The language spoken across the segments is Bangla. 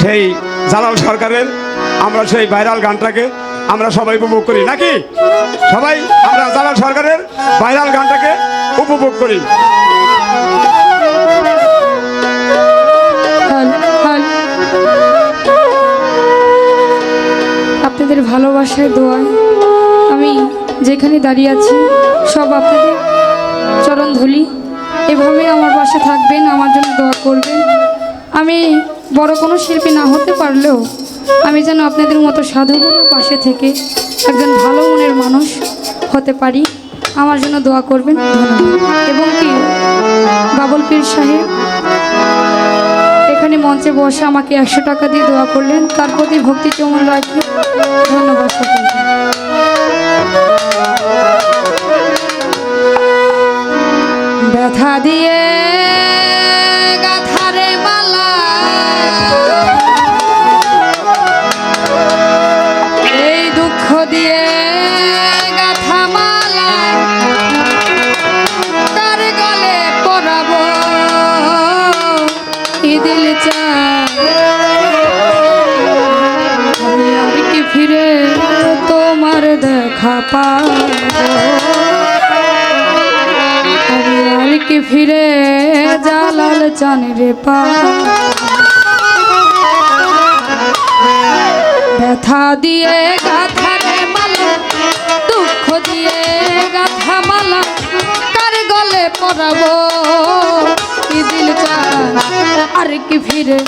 সেই জালাল সরকারের আমরা সেই ভাইরাল গানটাকে আমরা সবাই উপভোগ করি নাকি? সবাই আমরা জালাল সরকারের ভাইরাল গানটাকে উপভোগ করি। আপনাদের ভালোবাসায় দোয়ায় আমি যেখানে দাঁড়িয়ে আছি সব আপনাদের চরণ ধুলি। এভাবে আমার পাশে থাকবেন, আমার জন্য দোয়া করবেন। আমি বড় কোনো শিল্পী না হতে পারলেও আমি যেন আপনাদের মতো সাধুগুলোর পাশে থেকে একজন ভালো মনের মানুষ হতে পারি, আমার জন্য দোয়া করবেন। এবং কি বাবুল পীর সাহেব এখানে মঞ্চে বসে আমাকে 100 টাকা দিয়ে দোয়া করলেন, তার প্রতি ভক্তি চমন রাখি। ধন্যবাদ সকলকে। ব্যথা দিয়ে গাথারে মালা, এই দুঃখ দিয়ে গাথা মালা, কার গলে পরাবো এই দিল চায়। আমি আর কি ফিরে তোমার দেখা পাবো, আমি আর কি ফিরে জালাল চানের পা। ব্যথা দিয়ে গাথারে মালা, দুঃখ দিয়ে গাথা মালা, কার গলে পরাবো কি দিল চায়। আর কি ফিরে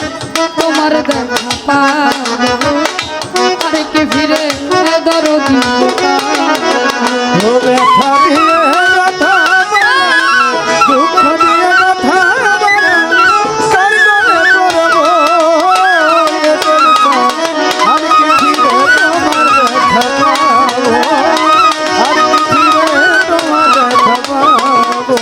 তোমার দেখা পাবো, আর কি ফিরে দরদি ব্যথা দিয়ে কথা বলা, দুঃখ দিয়ে কথা বলা, কার গলে পরাবো এ দিল চায়। আর কি ফিরে তোমার দেখা পাবো, আর কি ফিরে তোমার দেখা পাবো।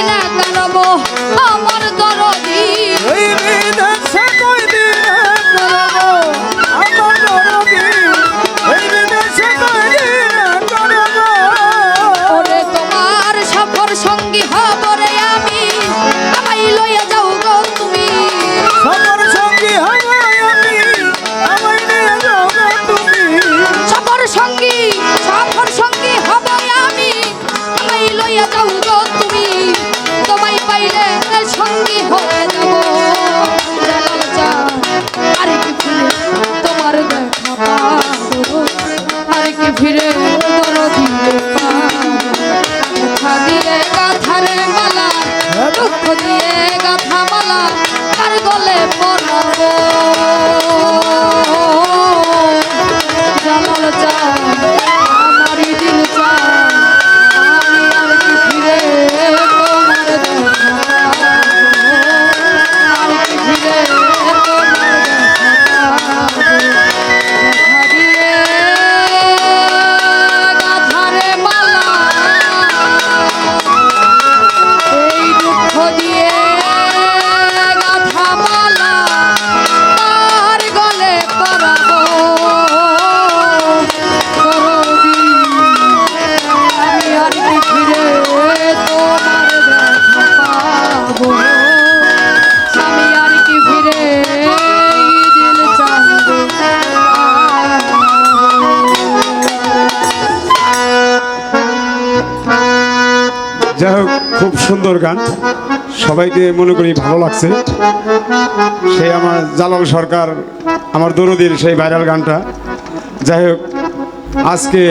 দিনে কারবো আমার দরদি ওই বিদেশে কয়দিনে করবো আমার দরদি, ওই বিদেশে কয়দিনে করবো। ওরে তোমার সফর সঙ্গী হব রে আমি, আমায় লইয়া যাও গো তুমি। সফর সঙ্গী হব আমি, আমায় নিয়ে যাও গো তুমি। সফর সঙ্গী হব আমি, আমায় লইয়া যাও গো তুমি। তোমায় পাইলে সঙ্গী হয়ে যাব জালাল চাঁদ, আর কি ফিরে তোমার দেখা পাবো, আর কি ফিরে দরদি দেখা দিয়ে গাথারে মালা, দুঃখ দিয়ে গাথা মালা কার গলে পরাবো জালাল চাঁদ, আমারই দিল চাঁদ, আমি আর কি ফিরে তোমার দেখা পাবো, আর কি ফিরে তোমার দেখা পাবো। দেখা দিয়ে গাথারে মালা, এই দুঃখ দিয়ে গাথা মালা তার গলে পরাবো দরদি, আমি আর কি ফিরে তোমার দেখা পাবো, আমি আর কি ফিরে এই দিল চাঁদ যাই হোক, খুব সুন্দর গান, সবাইকে মনে করি ভালো লাগছে। সেই আমার জালাল সরকার, আমার দরদির সেই ভাইরাল গানটা। যাই হোক, আজকে